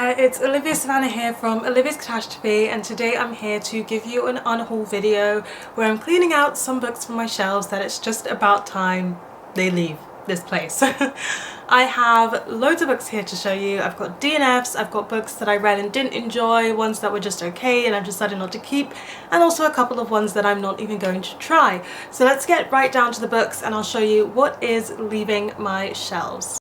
there, it's Olivia Savannah here from Olivia's Catastrophe, and today I'm here to give you an unhaul video where I'm cleaning out some books from my shelves that it's just about time they leave this place. I have loads of books here to show you. I've got DNFs, I've got books that I read and didn't enjoy, ones that were just okay and I've decided not to keep, and also a couple of ones that I'm not even going to try. So let's get right down to the books and I'll show you what is leaving my shelves.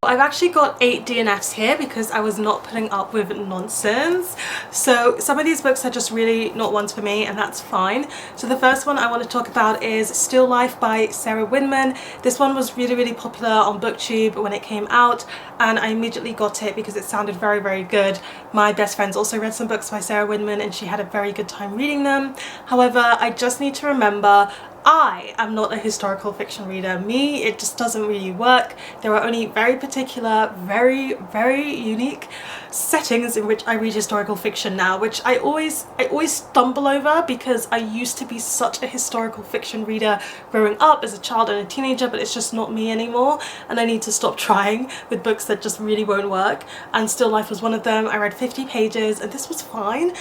I've actually got 8 DNFs here because I was not putting up with nonsense. So some of these books are just really not ones for me, and that's fine. So the first one I want to talk about is Still Life by Sarah Winman. This one was really popular on BookTube when it came out, and I immediately got it because it sounded very good. My best friends also read some books by Sarah Winman and she had a very good time reading them. However, I just need to remember I am not a historical fiction reader. Me, it just doesn't really work. There are only very particular, very unique settings in which I read historical fiction now, which I always stumble over because I used to be such a historical fiction reader growing up as a child and a teenager, but it's just not me anymore, and I need to stop trying with books that just really won't work. And Still Life was one of them. I read 50 pages and this was fine.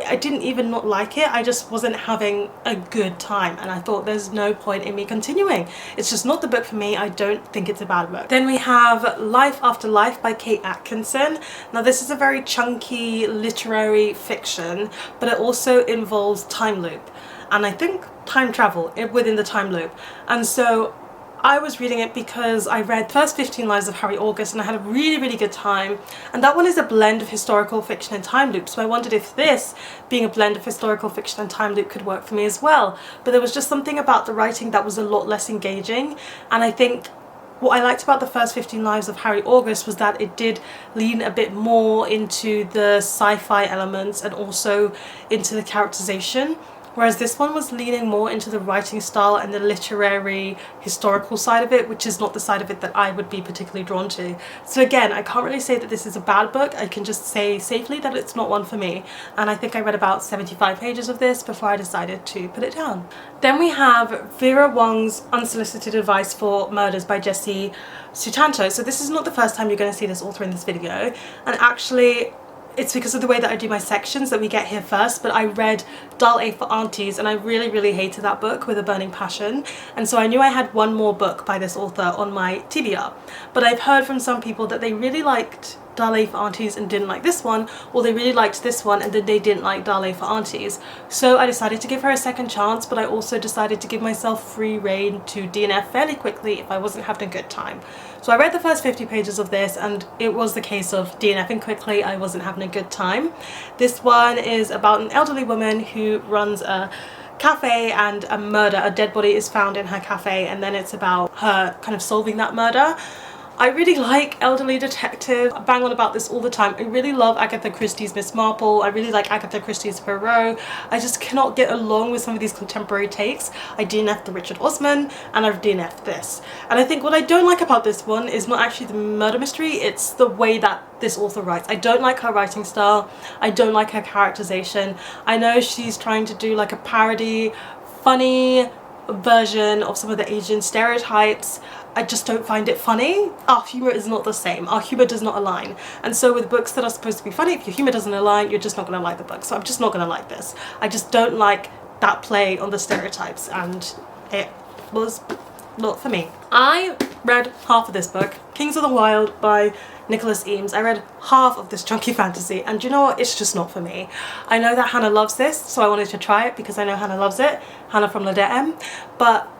I didn't even not like it, I just wasn't having a good time, and I thought there's no point in me continuing. It's just not the book for me. I don't think it's a bad book. Then we have Life After Life by Kate Atkinson. Now this is a very chunky literary fiction, but it also involves time loop, and I think time travel within the time loop. And so I was reading it because I read the first 15 lives of Harry August and I had a really good time, and that one is a blend of historical fiction and time loop, so I wondered if this, being a blend of historical fiction and time loop, could work for me as well. But there was just something about the writing that was a lot less engaging, and I think what I liked about the first 15 lives of Harry August was that it did lean a bit more into the sci-fi elements and also into the characterization, whereas this one was leaning more into the writing style and the literary historical side of it, which is not the side of it that I would be particularly drawn to. So again, I can't really say that this is a bad book. I can just say safely that it's not one for me, and I think I read about 75 pages of this before I decided to put it down. Then we have Vera Wong's Unsolicited Advice for Murders by Sutanto. So this is not the first time you're going to see this author in this video, and actually it's because of the way that I do my sections that we get here first, but I read Dull A for Aunties and I really hated that book with a burning passion, and so I knew I had one more book by this author on my TBR. But I've heard from some people that they really liked Dull A for Aunties and didn't like this one, or they really liked this one and then they didn't like Dull A for Aunties. So I decided to give her a second chance, but I also decided to give myself free rein to DNF fairly quickly if I wasn't having a good time. So I read the first 50 pages of this and it was the case of DNFing quickly. I wasn't having a good time. This one is about an elderly woman who runs a cafe and a dead body is found in her cafe, and then it's about her kind of solving that murder. I really like elderly detectives. I bang on about this all the time. I really love Agatha Christie's Miss Marple. I really like Agatha Christie's Pierrot. I just cannot get along with some of these contemporary takes. I DNF'd the Richard Osman and I've DNF'd this. And I think what I don't like about this one is not actually the murder mystery, it's the way that this author writes. I don't like her writing style. I don't like her characterization. I know she's trying to do like a parody, funny version of some of the Asian stereotypes. I just don't find it funny. Our humour is not the same. Our humour does not align. And so with books that are supposed to be funny, if your humour doesn't align, you're just not going to like the book. So I'm just not going to like this. I just don't like that play on the stereotypes, and it was not for me. I read half of this book, Kings of the Wyld by Nicholas Eames. I read half of this chunky fantasy, and you know what, it's just not for me. I know that Hannah loves this, so I wanted to try it because I know Hannah loves it, Hannah from Ladette, but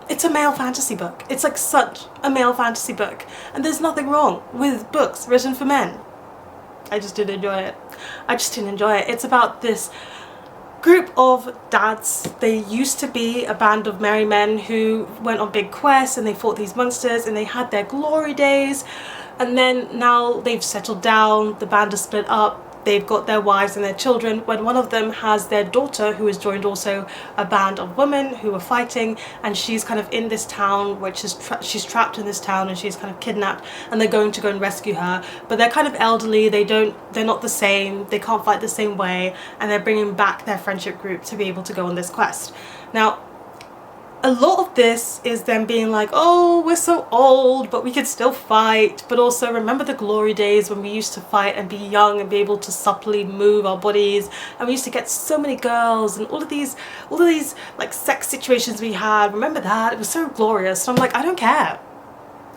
it's a male fantasy book. It's like such a male fantasy book, and there's nothing wrong with books written for men. I just didn't enjoy it. I just didn't enjoy it. It's about this group of dads. They used to be a band of merry men who went on big quests and they fought these monsters and they had their glory days, and then now they've settled down, the band is split up, they've got their wives and their children, when one of them has their daughter who has joined also a band of women who are fighting, and she's kind of in this town, which is she's trapped in this town and she's kind of kidnapped, and they're going to go and rescue her, but they're kind of elderly, they're not the same, they can't fight the same way, and they're bringing back their friendship group to be able to go on this quest. Now a lot of this is them being like, oh, we're so old, but we could still fight. But also remember the glory days when we used to fight and be young and be able to supplely move our bodies. And we used to get so many girls and all of these like sex situations we had. Remember that? It was so glorious. So I'm like, I don't care.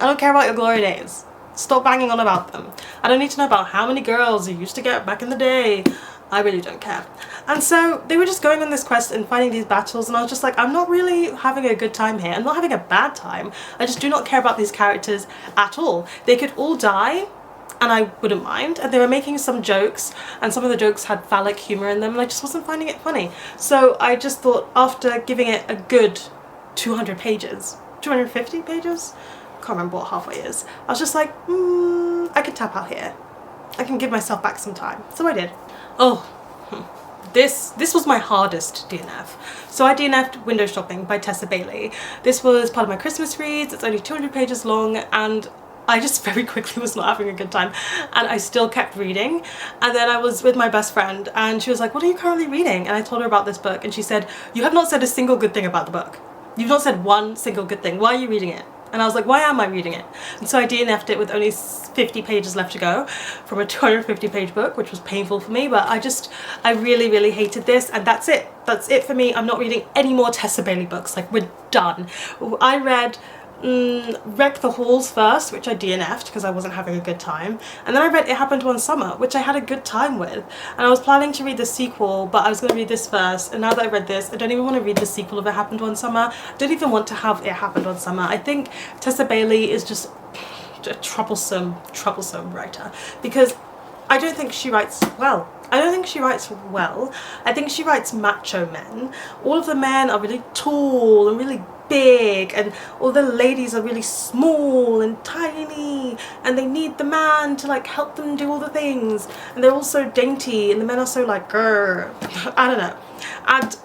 I don't care about your glory days. Stop banging on about them. I don't need to know about how many girls you used to get back in the day. I really don't care. And so they were just going on this quest and fighting these battles, and I was just like, I'm not really having a good time here. I'm not having a bad time. I just do not care about these characters at all. They could all die and I wouldn't mind. And they were making some jokes, and some of the jokes had phallic humour in them, and I just wasn't finding it funny. So I just thought, after giving it a good 200 pages, 250 pages? Can't remember what halfway is. I was just like, I can tap out here. I can give myself back some time. So I did. Oh, this was my hardest DNF. So I DNF'd Window Shopping by Tessa Bailey. This was part of my Christmas reads. It's only 200 pages long, and I just very quickly was not having a good time, and I still kept reading. And then I was with my best friend, and she was like, what are you currently reading? And I told her about this book, and she said, you have not said a single good thing about the book. You've not said one single good thing. Why are you reading it? And I was like, why am I reading it? And so I DNF'd it with only 50 pages left to go from a 250 page book, which was painful for me, but I really, really hated this, and that's it. That's it for me. I'm not reading any more Tessa Bailey books. Like, we're done. I read Wreck the Halls first, which I DNF'd because I wasn't having a good time, and then I read It Happened One Summer, which I had a good time with, and I was planning to read the sequel, but I was going to read this first, and now that I read this, I don't even want to read the sequel of It Happened One Summer. I don't even want to have It Happened One Summer. I think Tessa Bailey is just a troublesome writer, because I don't think she writes well. I don't think she writes well. I think she writes macho men. All of the men are really tall and really big, and all the ladies are really small and tiny, and they need the man to like help them do all the things, and they're all so dainty, and the men are so like grr. I don't know. And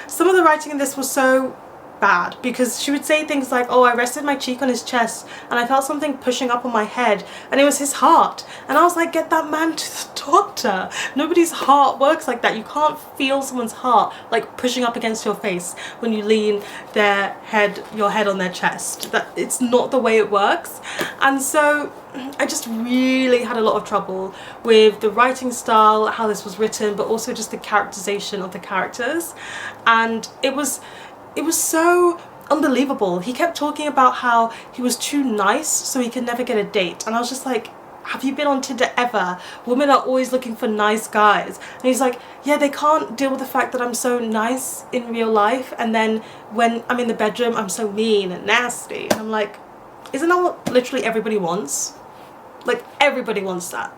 some of the writing in this was so bad, because she would say things like, oh, I rested my cheek on his chest and I felt something pushing up on my head, and it was his heart. And I was like, get that man to the doctor. Nobody's heart works like that. You can't feel someone's heart like pushing up against your face when you lean your head on their chest. That it's not the way it works. And so I just really had a lot of trouble with the writing style, how this was written, but also just the characterization of the characters. And it was so unbelievable. He kept talking about how he was too nice so he could never get a date, and I was just like, have you been on Tinder ever? Women are always looking for nice guys. And he's like, yeah, they can't deal with the fact that I'm so nice in real life, and then when I'm in the bedroom I'm so mean and nasty. And I'm like, isn't that what literally everybody wants? Like, everybody wants that.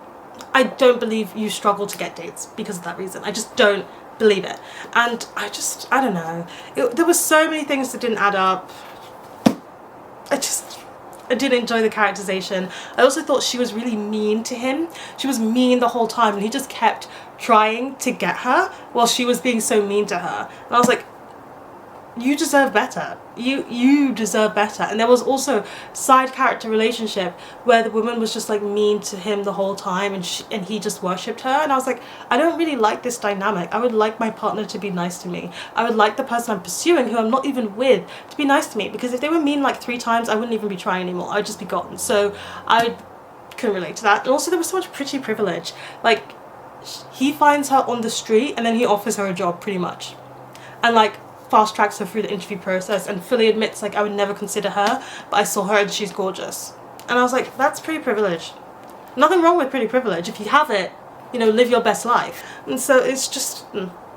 I don't believe you struggle to get dates because of that reason. I just don't believe it. And I don't know. There were so many things that didn't add up. I didn't enjoy the characterization. I also thought she was really mean to him. She was mean the whole time, and he just kept trying to get her while she was being so mean to her. And I was like, you deserve better. You deserve better. And there was also side character relationship where the woman was just like mean to him the whole time, and he just worshipped her. And I was like, I don't really like this dynamic. I would like my partner to be nice to me. I would like the person I'm pursuing, who I'm not even with, to be nice to me, because if they were mean like 3 times, I wouldn't even be trying anymore. I would just be gone. So I couldn't relate to that. And also there was so much pretty privilege. Like, he finds her on the street and then he offers her a job pretty much, and like fast tracks her through the interview process, and fully admits like, I would never consider her, but I saw her and she's gorgeous. And I was like, that's pretty privilege. Nothing wrong with pretty privilege. If you have it, you know, live your best life. And so it's just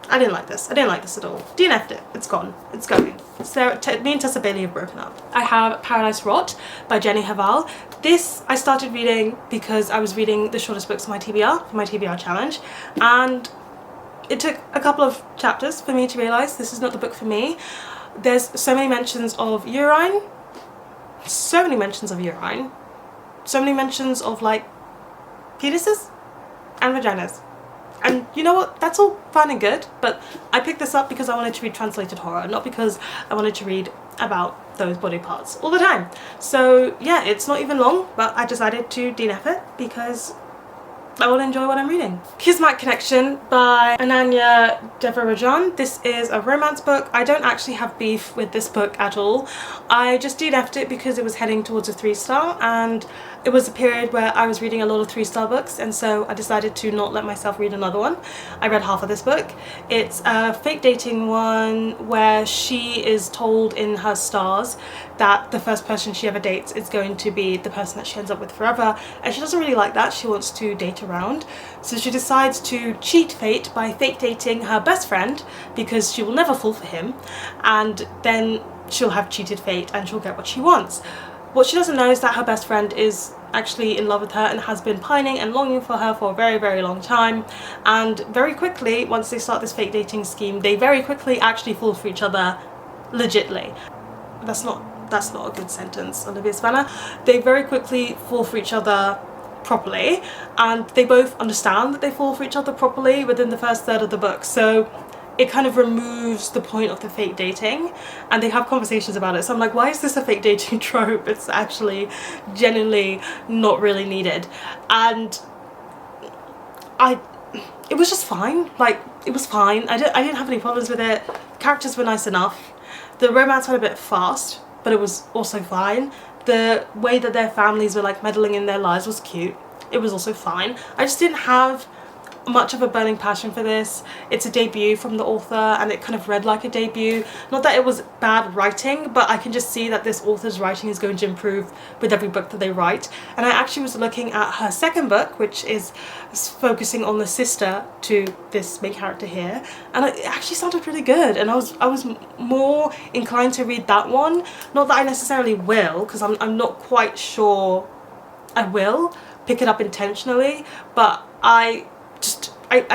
I didn't like this. I didn't like this at all. DNF'd it. It's gone. It's going. So me and Tessa Bailey have broken up. I have Paradise Rot by Jenny Hval. This I started reading because I was reading the shortest books on my TBR, for my TBR challenge, and it took a couple of chapters for me to realise this is not the book for me. There's so many mentions of urine, so many mentions of urine, so many mentions of like penises and vaginas. And you know what, that's all fine and good, but I picked this up because I wanted to read translated horror, not because I wanted to read about those body parts all the time. So yeah, it's not even long, but I decided to DNF it because I will enjoy what I'm reading. Kismat Connection by Ananya Devarajan. This is a romance book. I don't actually have beef with this book at all. I just DNF'd it because it was heading towards a 3-star, and it was a period where I was reading a lot of 3-star books, and so I decided to not let myself read another one. I read half of this book. It's a fake dating one where she is told in her stars that the first person she ever dates is going to be the person that she ends up with forever, and she doesn't really like that. She wants to date around, so she decides to cheat fate by fake dating her best friend because she will never fall for him, and then she'll have cheated fate and she'll get what she wants. What she doesn't know is that her best friend is actually in love with her and has been pining and longing for her for a very, very long time, and very quickly, once they start this fake dating scheme, they very quickly actually fall for each other legitly. That's not a good sentence, Olivia Spanner. They very quickly fall for each other properly, and they both understand that they fall for each other properly within the first third of the book, so it kind of removes the point of the fake dating, and they have conversations about it. So I'm like, why is this a fake dating trope? It's actually genuinely not really needed. And it was just fine. Like, it was fine. I didn't have any problems with it. Characters were nice enough. The romance went a bit fast, but it was also fine. The way that their families were like meddling in their lives was cute. It was also fine. I just didn't have much of a burning passion for this. It's a debut from the author, and it kind of read like a debut. Not that it was bad writing, but I can just see that this author's writing is going to improve with every book that they write. And I actually was looking at her second book, which is focusing on the sister to this main character here, and it actually sounded really good, and I was more inclined to read that one. Not that I necessarily will, because I'm not quite sure I will pick it up intentionally, but I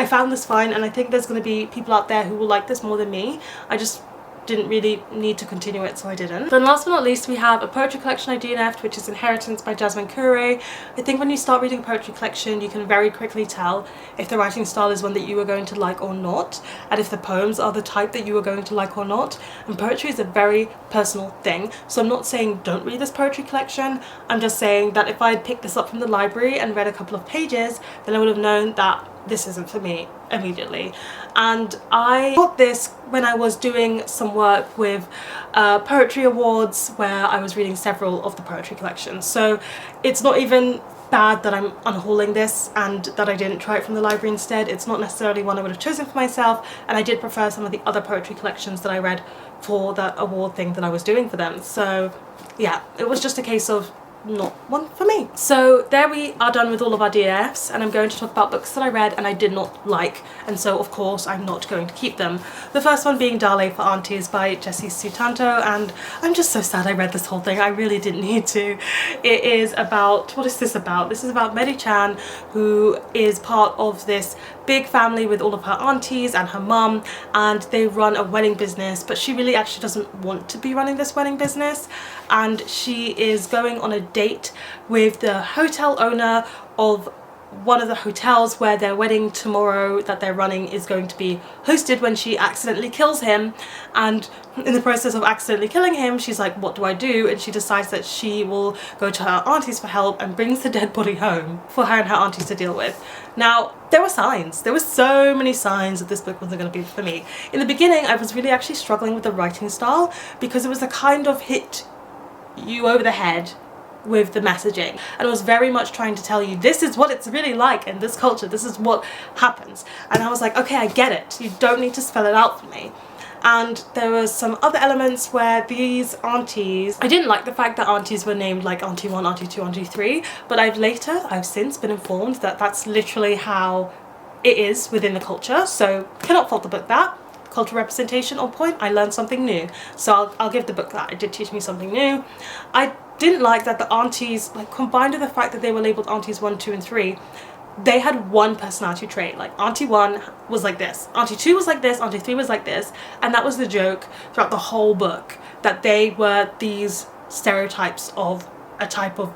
found this fine, and I think there's going to be people out there who will like this more than me. I just didn't really need to continue it, so I didn't. Then last but not least, we have a poetry collection I DNF'd, which is Inheritance by Jasmine Cooray. I think when you start reading a poetry collection, you can very quickly tell if the writing style is one that you are going to like or not, and if the poems are the type that you are going to like or not. And poetry is a very personal thing, so I'm not saying don't read this poetry collection. I'm just saying that if I had picked this up from the library and read a couple of pages, then I would have known that this isn't for me immediately. And I got this when I was doing some work with poetry awards, where I was reading several of the poetry collections. So it's not even bad that I'm unhauling this and that I didn't try it from the library instead. It's not necessarily one I would have chosen for myself, and I did prefer some of the other poetry collections that I read for that award thing that I was doing for them. So yeah, it was just a case of not one for me. So there we are, done with all of our DNFs, and I'm going to talk about books that I read and I did not like, and so of course I'm not going to keep them. The first one being Dale for Aunties by Jessie Sutanto, and I'm just so sad I read this whole thing. I really didn't need to. It is about, what is this about? This is about Medi-chan, who is part of this big family with all of her aunties and her mum, and they run a wedding business, but she really actually doesn't want to be running this wedding business, and she is going on a date with the hotel owner of one of the hotels where their wedding tomorrow that they're running is going to be hosted, when she accidentally kills him. And in the process of accidentally killing him, she's like, what do I do? And she decides that she will go to her aunties for help and brings the dead body home for her and her aunties to deal with. Now, there were signs. There were so many signs that this book wasn't going to be for me. In the beginning, I was really actually struggling with the writing style, because it was a kind of hit you over the head with the messaging, and it was very much trying to tell you this is what it's really like in this culture, this is what happens. And I was like, okay, I get it, you don't need to spell it out for me. And there was some other elements where these aunties, I didn't like the fact that aunties were named like Auntie 1, Auntie 2, Auntie 3, but I've since been informed that that's literally how it is within the culture, so cannot fault the book that. Cultural representation on point, I learned something new, so I'll give the book that. It did teach me something new. I didn't like that the aunties, like, combined with the fact that they were labelled Aunties 1, 2 and 3, they had one personality trait. Like, Auntie 1 was like this, Auntie 2 was like this, Auntie 3 was like this, and that was the joke throughout the whole book, that they were these stereotypes of a type of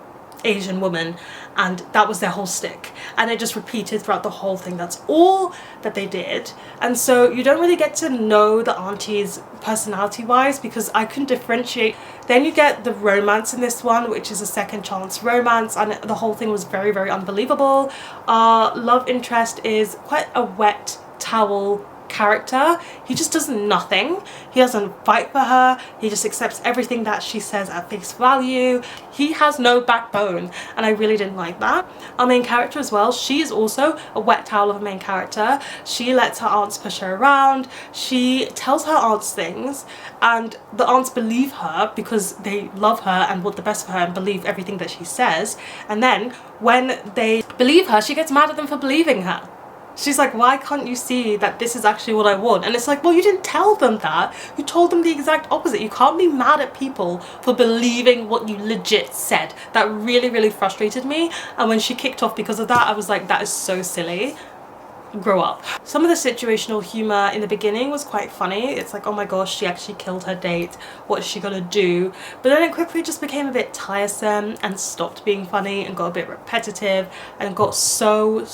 Asian woman, and that was their whole stick, and it just repeated throughout the whole thing. That's all that they did. And so you don't really get to know the aunties personality wise, because I can differentiate. Then you get the romance in this one, which is a second chance romance, and the whole thing was very, very unbelievable. Our love interest is quite a wet towel character. He just does nothing. He doesn't fight for her. He just accepts everything that she says at face value. He has no backbone, and I really didn't like that. Our main character as well, she is also a wet towel of a main character. She lets her aunts push her around. She tells her aunts things, and the aunts believe her because they love her and want the best for her and believe everything that she says. And then when they believe her, she gets mad at them for believing her. She's like, why can't you see that this is actually what I want? And it's like, well, you didn't tell them that. You told them the exact opposite. You can't be mad at people for believing what you legit said. That really, really frustrated me. And when she kicked off because of that, I was like, that is so silly. Grow up. Some of the situational humor in the beginning was quite funny. It's like, oh my gosh, she actually killed her date. What is she gonna do? But then it quickly just became a bit tiresome and stopped being funny and got a bit repetitive and got so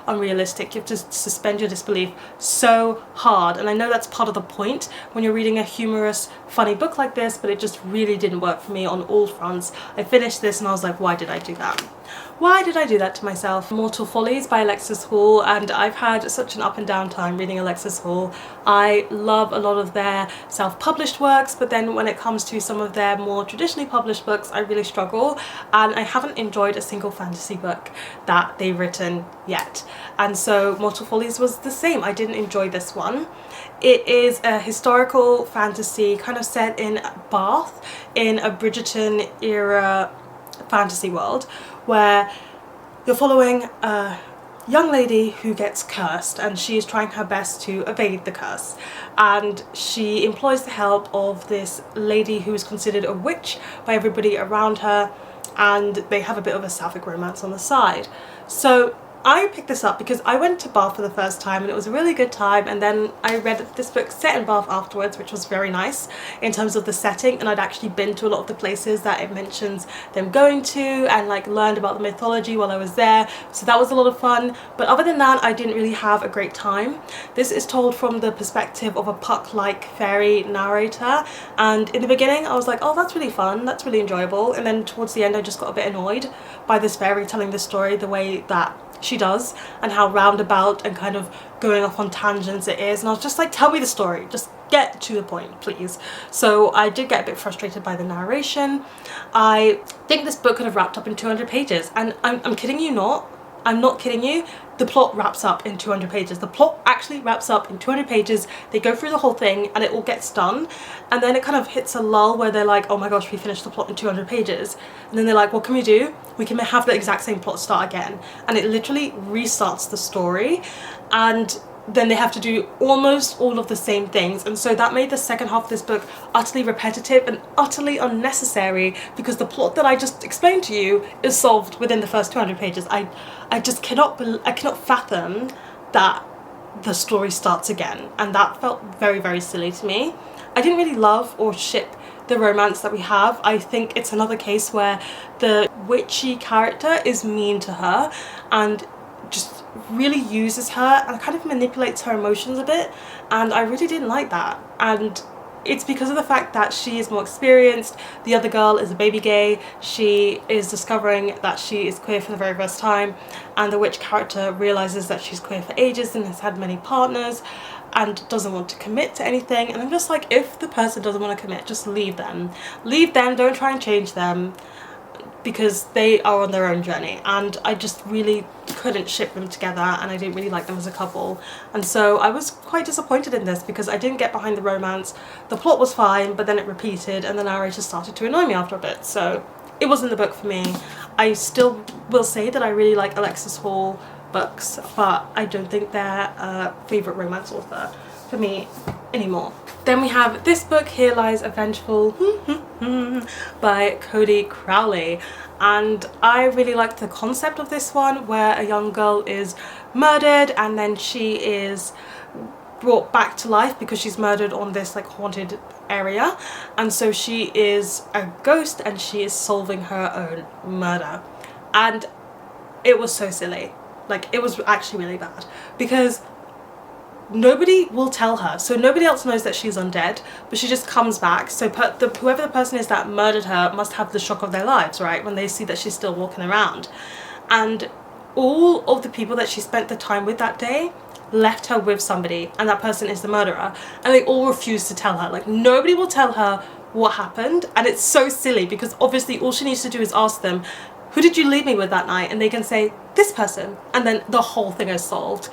unrealistic. You have to suspend your disbelief so hard. And I know that's part of the point when you're reading a humorous, funny book like this, but it just really didn't work for me on all fronts. I finished this and I was like, why did I do that? Why did I do that to myself? Mortal Follies by Alexis Hall, and I've had such an up and down time reading Alexis Hall. I love a lot of their self-published works, but then when it comes to some of their more traditionally published books, I really struggle, and I haven't enjoyed a single fantasy book that they've written yet. And so Mortal Follies was the same. I didn't enjoy this one. It is a historical fantasy kind of set in Bath in a Bridgerton era fantasy world, where you're following a young lady who gets cursed, and she is trying her best to evade the curse, and she employs the help of this lady who is considered a witch by everybody around her, and they have a bit of a sapphic romance on the side. So I picked this up because I went to Bath for the first time and it was a really good time, and then I read this book set in Bath afterwards, which was very nice in terms of the setting, and I'd actually been to a lot of the places that it mentions them going to, and like learned about the mythology while I was there, so that was a lot of fun. But other than that, I didn't really have a great time. This is told from the perspective of a Puck-like fairy narrator, and in the beginning I was like, oh, that's really fun, that's really enjoyable, and then towards the end I just got a bit annoyed by this fairy telling the story the way that she does, and how roundabout and kind of going off on tangents it is, and I was just like, tell me the story, just get to the point, please. So I did get a bit frustrated by the narration. I think this book could have wrapped up in 200 pages, and I'm kidding you not. I'm not kidding you. The plot wraps up in 200 pages. The plot actually wraps up in 200 pages. They go through the whole thing and it all gets done. And then it kind of hits a lull where they're like, oh my gosh, we finished the plot in 200 pages. And then they're like, what can we do? We can have the exact same plot start again. And it literally restarts the story. And then they have to do almost all of the same things, and so that made the second half of this book utterly repetitive and utterly unnecessary, because the plot that I just explained to you is solved within the first 200 pages. I just cannot fathom that the story starts again, and that felt very, very silly to me. I didn't really love or ship the romance that we have. I think it's another case where the witchy character is mean to her and just really uses her and kind of manipulates her emotions a bit, and I really didn't like that. And it's because of the fact that she is more experienced. The other girl is a baby gay. She is discovering that she is queer for the very first time, and the witch character realizes that she's queer for ages and has had many partners and doesn't want to commit to anything. And I'm just like, if the person doesn't want to commit, just leave them. Leave them, don't try and change them, because they are on their own journey, and I just really couldn't ship them together, and I didn't really like them as a couple. And so I was quite disappointed in this because I didn't get behind the romance. The plot was fine, but then it repeated and the narrator started to annoy me after a bit, so it wasn't the book for me. I still will say that I really like Alexis Hall books, but I don't think they're a favourite romance author for me anymore. Then we have this book, Here Lies a Vengeful by Codie Crowley, and I really liked the concept of this one, where a young girl is murdered and then she is brought back to life because she's murdered on this like haunted area, and so she is a ghost and she is solving her own murder. And it was so silly. Like, it was actually really bad because nobody will tell her, so nobody else knows that she's undead, but she just comes back. So whoever the person is that murdered her must have the shock of their lives, right, when they see that she's still walking around. And all of the people that she spent the time with that day left her with somebody, and that person is the murderer, and they all refuse to tell her. Like, nobody will tell her what happened, and it's so silly because obviously all she needs to do is ask them, who did you leave me with that night? And they can say, this person, and then the whole thing is solved.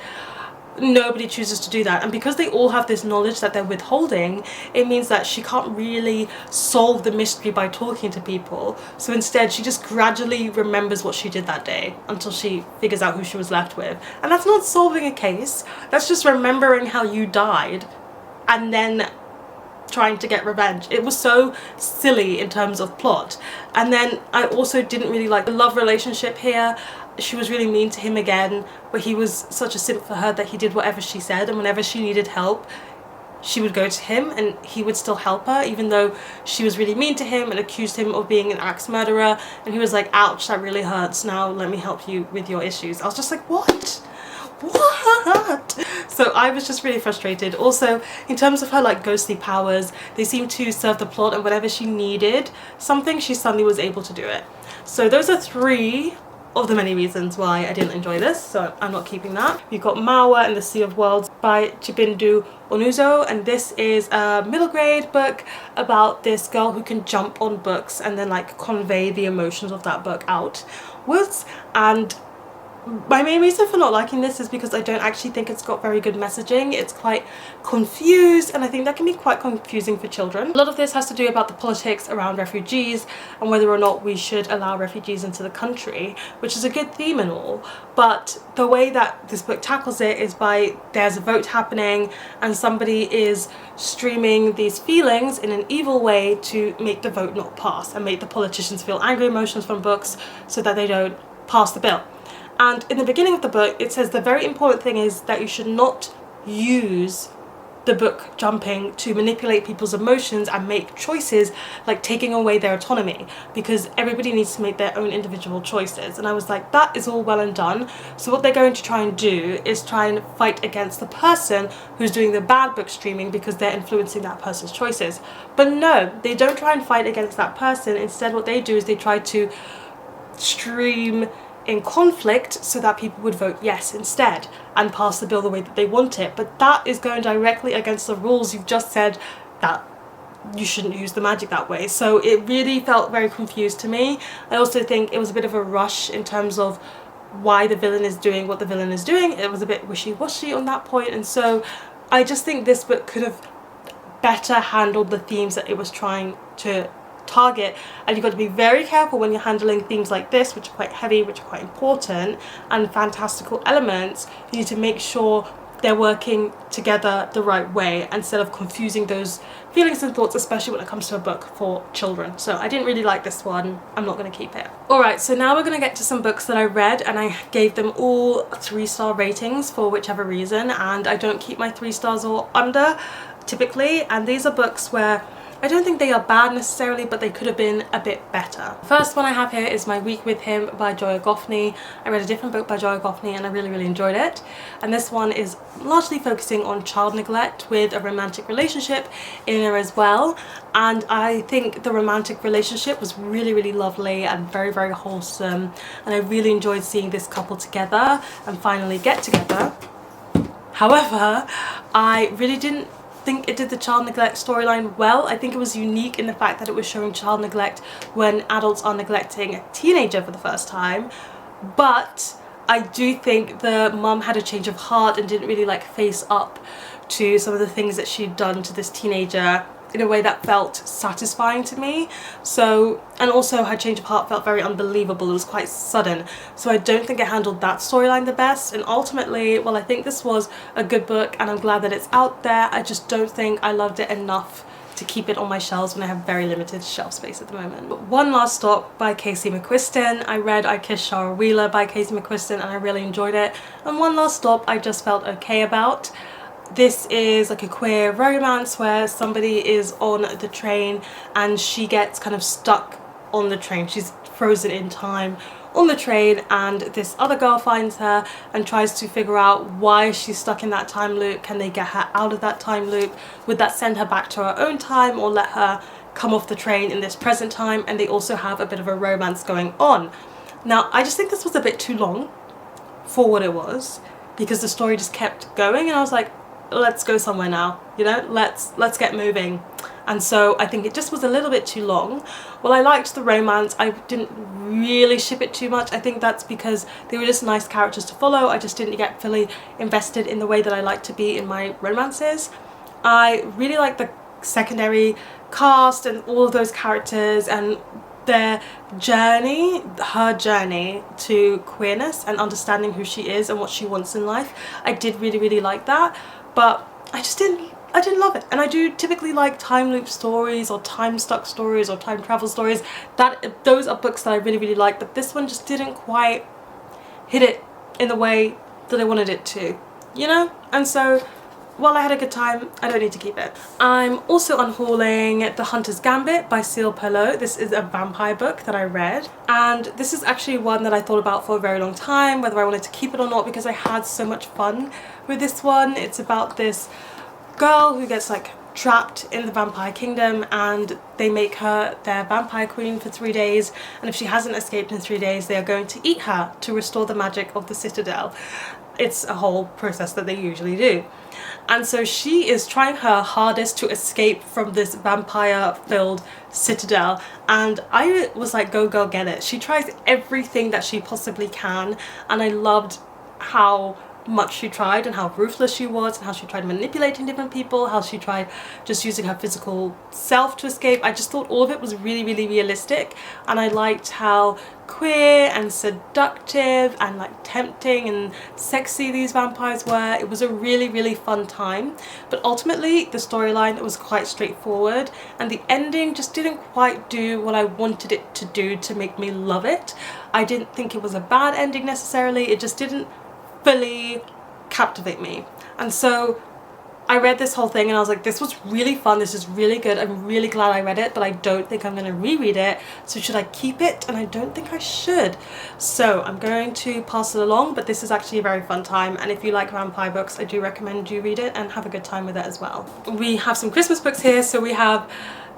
Nobody chooses to do that, and because they all have this knowledge that they're withholding, it means that she can't really solve the mystery by talking to people. So instead she just gradually remembers what she did that day until she figures out who she was left with. And that's not solving a case, that's just remembering how you died and then trying to get revenge. It was so silly in terms of plot. And then I also didn't really like the love relationship here. She was really mean to him again, where he was such a simp for her that he did whatever she said, and whenever she needed help she would go to him and he would still help her, even though she was really mean to him and accused him of being an axe murderer. And he was like, ouch, that really hurts, now let me help you with your issues. I was just like, what? So I was just really frustrated. Also, in terms of her like ghostly powers, they seemed to serve the plot, and whenever she needed something she suddenly was able to do it. So those are 3 of the many reasons why I didn't enjoy this, so I'm not keeping that. We've got Mayowa and the Sea of Worlds by Chibundu Onuzo, and this is a middle grade book about this girl who can jump on books and then like convey the emotions of that book outwards. And my main reason for not liking this is because I don't actually think it's got very good messaging. It's quite confused, and I think that can be quite confusing for children. A lot of this has to do about the politics around refugees and whether or not we should allow refugees into the country, which is a good theme and all, but the way that this book tackles it is by there's a vote happening and somebody is streaming these feelings in an evil way to make the vote not pass and make the politicians feel angry emotions from books so that they don't pass the bill. And in the beginning of the book it says the very important thing is that you should not use the book jumping to manipulate people's emotions and make choices, like taking away their autonomy, because everybody needs to make their own individual choices. And I was like, that is all well and done, so what they're going to try and do is try and fight against the person who's doing the bad book streaming because they're influencing that person's choices. But no, they don't try and fight against that person. Instead what they do is they try to stream in conflict so that people would vote yes instead and pass the bill the way that they want it. But that is going directly against the rules. You've just said that you shouldn't use the magic that way. So it really felt very confused to me. I also think it was a bit of a rush in terms of why the villain is doing what the villain is doing. It was a bit wishy-washy on that point, and so I just think this book could have better handled the themes that it was trying to target. And you've got to be very careful when you're handling themes like this, which are quite heavy, which are quite important, and fantastical elements. You need to make sure they're working together the right way instead of confusing those feelings and thoughts, especially when it comes to a book for children. So I didn't really like this one. I'm not going to keep it. Alright, so now we're going to get to some books that I read, and I gave them all 3-star ratings for whichever reason, and I don't keep my 3 stars or under typically, and these are books where I don't think they are bad necessarily, but they could have been a bit better. The first one I have here is My Week with Him by Joya Goffney. I read a different book by Joya Goffney and I really enjoyed it. And this one is largely focusing on child neglect with a romantic relationship in there as well. And I think the romantic relationship was really lovely and very wholesome. And I really enjoyed seeing this couple together and finally get together. However, I really didn't think it did the child neglect storyline well. I think it was unique in the fact that it was showing child neglect when adults are neglecting a teenager for the first time, but I do think the mum had a change of heart and didn't really like face up to some of the things that she'd done to this teenager in a way that felt satisfying to me. So, and also her change of heart felt very unbelievable. It was quite sudden, so I don't think it handled that storyline the best. And ultimately, well, I think this was a good book and I'm glad that it's out there. I just don't think I loved it enough to keep it on my shelves when I have very limited shelf space at the moment. But One Last Stop by Casey McQuiston. I read I Kissed Shara Wheeler by Casey McQuiston and I really enjoyed it. And One Last Stop I just felt okay about. This is like a queer romance where somebody is on the train and she gets kind of stuck on the train. She's frozen in time on the train, and this other girl finds her and tries to figure out why she's stuck in that time loop. Can they get her out of that time loop? Would that send her back to her own time or let her come off the train in this present time? And they also have a bit of a romance going on. Now, I just think this was a bit too long for what it was, because the story just kept going, and I was like, let's go somewhere now, you know, let's get moving. And so I think it just was a little bit too long. Well, I liked the romance. I didn't really ship it too much. I think that's because they were just nice characters to follow. I just didn't get fully invested in the way that I like to be in my romances. I really like the secondary cast and all of those characters and their journey, her journey to queerness and understanding who she is and what she wants in life. I did really like that, but I didn't love it. And I do typically like time loop stories or time stuck stories or time travel stories. Those are books that I really like, but this one just didn't quite hit it in the way that I wanted it to, you know? And so while I had a good time, I don't need to keep it. I'm also unhauling The Hunter's Gambit by Ciel. This is a vampire book that I read, and this is actually one that I thought about for a very long time, whether I wanted to keep it or not, because I had so much fun with this one. It's about this girl who gets like trapped in the vampire kingdom, and they make her their vampire queen for 3 days, and if she hasn't escaped in 3 days, they are going to eat her to restore the magic of the citadel. It's a whole process that they usually do. And so she is trying her hardest to escape from this vampire-filled citadel, and I was like, go girl, get it. She tries everything that she possibly can, and I loved how much she tried and how ruthless she was and how she tried manipulating different people, how she tried just using her physical self to escape. I just thought all of it was really realistic, and I liked how queer and seductive and like tempting and sexy these vampires were. It was a really fun time, but ultimately the storyline was quite straightforward, and the ending just didn't quite do what I wanted it to do to make me love it. I didn't think it was a bad ending necessarily, it just didn't fully captivate me. And so I read this whole thing and I was like, this was really fun, this is really good, I'm really glad I read it, but I don't think I'm going to reread it. So should I keep it? And I don't think I should. So I'm going to pass it along, but this is actually a very fun time, and if you like vampire books, I do recommend you read it and have a good time with it as well. We have some Christmas books here. So we have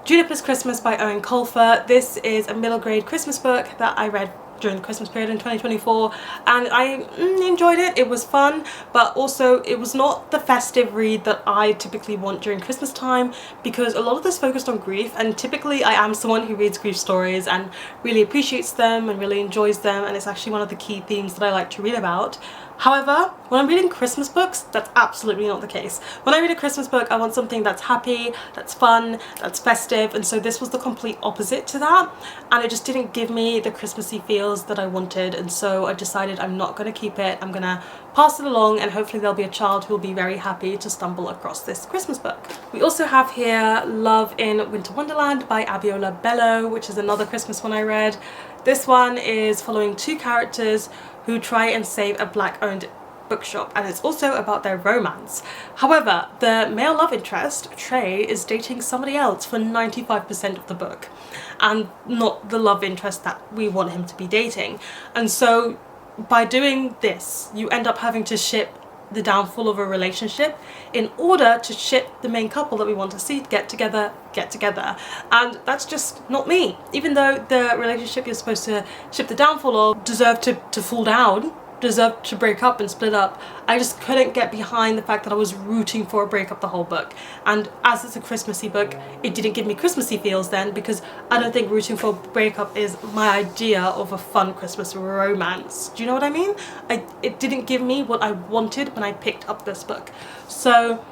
Juniper's Christmas by Eoin. This is a middle grade Christmas book that I read during the Christmas period in 2024, and I enjoyed it. It was fun, but also it was not the festive read that I typically want during Christmas time, because a lot of this focused on grief, and typically I am someone who reads grief stories and really appreciates them and really enjoys them, and it's actually one of the key themes that I like to read about. However, when I'm reading Christmas books, that's absolutely not the case. When I read a Christmas book, I want something that's happy, that's fun, that's festive, and so this was the complete opposite to that, and it just didn't give me the Christmassy feels that I wanted, and so I decided I'm not going to keep it. I'm going to pass it along, and hopefully there'll be a child who will be very happy to stumble across this Christmas book. We also have here Love in Winter Wonderland by Abiola Bello, which is another Christmas one I read. This one is following two characters who try and save a black-owned bookshop, and it's also about their romance. However, the male love interest, Trey, is dating somebody else for 95% of the book, and not the love interest that we want him to be dating. And so by doing this, you end up having to ship the downfall of a relationship in order to ship the main couple that we want to see get together, and that's just not me. Even though the relationship you're supposed to ship the downfall of deserved to fall down, deserved to break up and split up, I just couldn't get behind the fact that I was rooting for a breakup the whole book. And as it's a Christmassy book, it didn't give me Christmassy feels then, because I don't think rooting for a breakup is my idea of a fun Christmas romance. Do you know what I mean? It didn't give me what I wanted when I picked up this book. So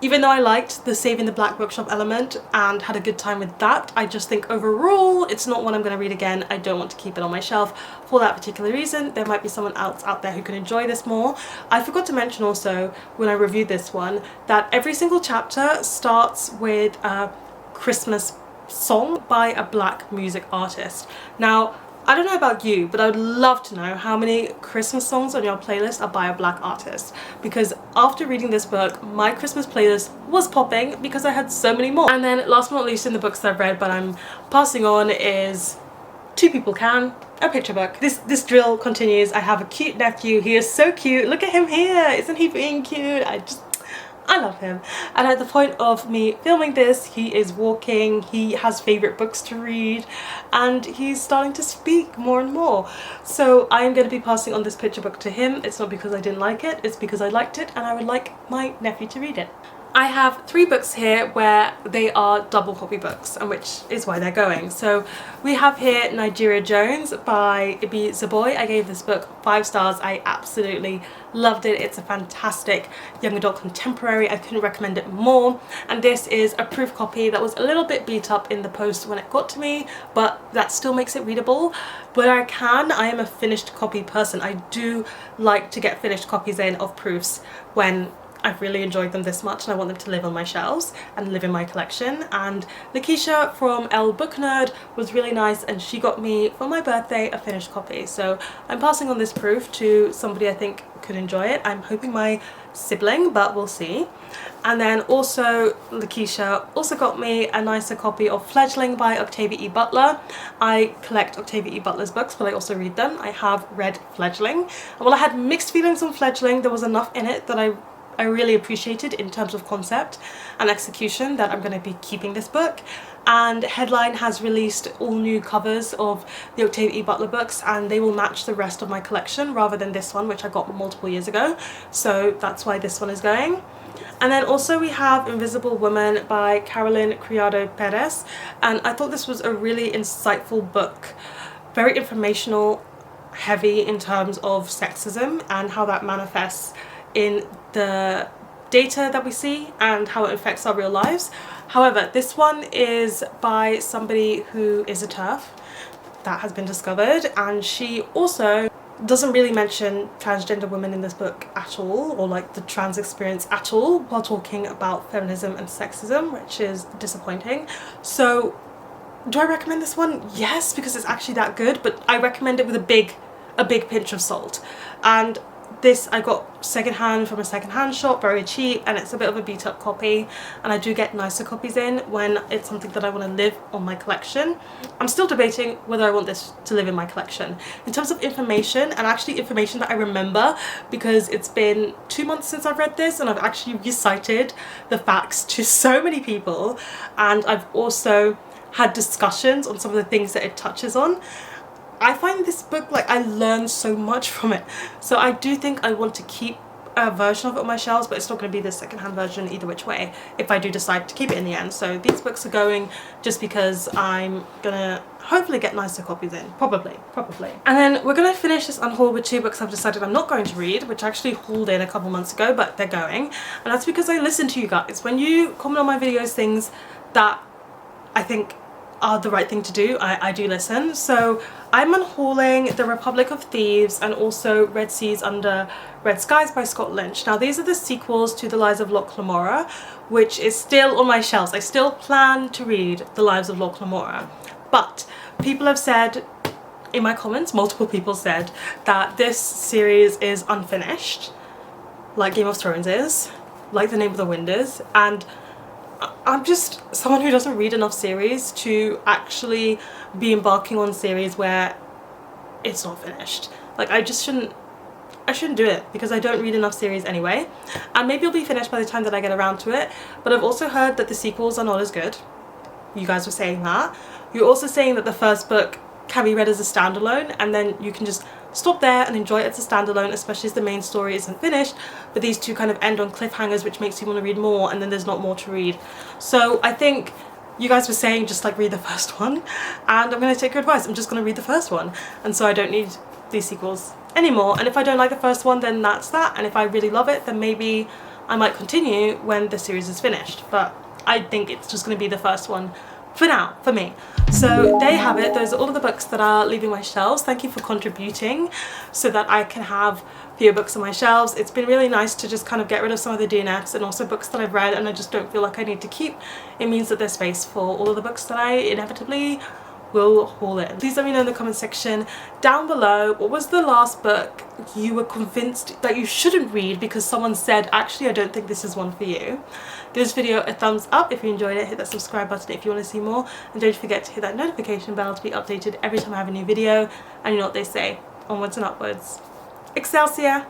even though I liked the saving the black bookshop element and had a good time with that, I just think overall it's not one I'm going to read again. I don't want to keep it on my shelf for that particular reason. There might be someone else out there who can enjoy this more. I forgot to mention also when I reviewed this one that every single chapter starts with a Christmas song by a black music artist. Now, I don't know about you, but I would love to know how many Christmas songs on your playlist are by a black artist, because after reading this book, my Christmas playlist was popping because I had so many more. And then last but not least in the books that I've read but I'm passing on is Two People Can, a picture book. This drill continues. I have a cute nephew. He is so cute. Look at him here. Isn't he being cute? I love him. And at the point of me filming this, he is walking, he has favourite books to read, and he's starting to speak more and more. So I'm going to be passing on this picture book to him. It's not because I didn't like it, it's because I liked it and I would like my nephew to read it. I have 3 books here where they are double copy books, and which is why they're going. So we have here Nigeria Jones by Ibi Zaboy. I gave this book 5 stars. I absolutely loved it. It's a fantastic young adult contemporary. I couldn't recommend it more. And this is a proof copy that was a little bit beat up in the post when it got to me, but that still makes it readable. But I am a finished copy person. I do like to get finished copies in of proofs when I've really enjoyed them this much and I want them to live on my shelves and live in my collection. And Lakeisha from Elle Book Nerd was really nice and she got me for my birthday a finished copy. So I'm passing on this proof to somebody I think could enjoy it. I'm hoping my sibling, but we'll see. And then also Lakeisha also got me a nicer copy of Fledgling by Octavia E. Butler. I collect Octavia E. Butler's books, but I also read them. I have read Fledgling. And while I had mixed feelings on Fledgling, there was enough in it that I really appreciated in terms of concept and execution that I'm going to be keeping this book. And Headline has released all new covers of the Octavia E. Butler books and they will match the rest of my collection rather than this one, which I got multiple years ago. So that's why this one is going. And then also we have Invisible Woman by Carolyn Criado Perez, and I thought this was a really insightful book, very informational, heavy in terms of sexism and how that manifests in the data that we see and how it affects our real lives. However, this one is by somebody who is a TERF that has been discovered, and she also doesn't really mention transgender women in this book at all, or like the trans experience at all, while talking about feminism and sexism, which is disappointing. So do I recommend this one? Yes, because it's actually that good, but I recommend it with a big pinch of salt. And this I got secondhand from a secondhand shop, very cheap, and it's a bit of a beat up copy, and I do get nicer copies in when it's something that I want to live on my collection. I'm still debating whether I want this to live in my collection. In terms of information, and actually information that I remember, because it's been 2 months since I've read this and I've actually recited the facts to so many people, and I've also had discussions on some of the things that it touches on. I find this book, like, I learn so much from it. So I do think I want to keep a version of it on my shelves, but it's not going to be the secondhand version either which way if I do decide to keep it in the end. So these books are going just because I'm gonna hopefully get nicer copies in, probably. And then we're gonna finish this unhaul with 2 books I've decided I'm not going to read, which I actually hauled in a couple months ago, but they're going, and that's because I listen to you guys. When you comment on my videos things that I think are the right thing to do, I do listen. So I'm unhauling The Republic of Thieves and also Red Seas Under Red Skies by Scott Lynch. Now these are the sequels to The Lives of Locke Lamora, which is still on my shelves. I still plan to read The Lives of Locke Lamora, but people have said in my comments, multiple people said that this series is unfinished, like Game of Thrones is, like The Name of the Wind is, and I'm just someone who doesn't read enough series to actually be embarking on series where it's not finished. Like, I shouldn't do it because I don't read enough series anyway, and maybe it'll be finished by the time that I get around to it. But I've also heard that the sequels are not as good. You guys were saying that. You're also saying that the first book can be read as a standalone, and then you can just stop there and enjoy it as a standalone, especially as the main story isn't finished, but these two kind of end on cliffhangers, which makes you want to read more, and then there's not more to read. So I think you guys were saying just like read the first one, and I'm going to take your advice. I'm just going to read the first one, and so I don't need these sequels anymore. And if I don't like the first one, then that's that, and if I really love it, then maybe I might continue when the series is finished. But I think it's just going to be the first one for now, for me. So there you have it. Those are all of the books that are leaving my shelves. Thank you for contributing so that I can have fewer books on my shelves. It's been really nice to just kind of get rid of some of the DNFs and also books that I've read and I just don't feel like I need to keep. It means that there's space for all of the books that I inevitably we'll haul it. Please let me know in the comment section down below, what was the last book you were convinced that you shouldn't read because someone said, actually I don't think this is one for you. Give this video a thumbs up if you enjoyed it, hit that subscribe button if you want to see more, and don't forget to hit that notification bell to be updated every time I have a new video. And you know what they say, onwards and upwards. Excelsior!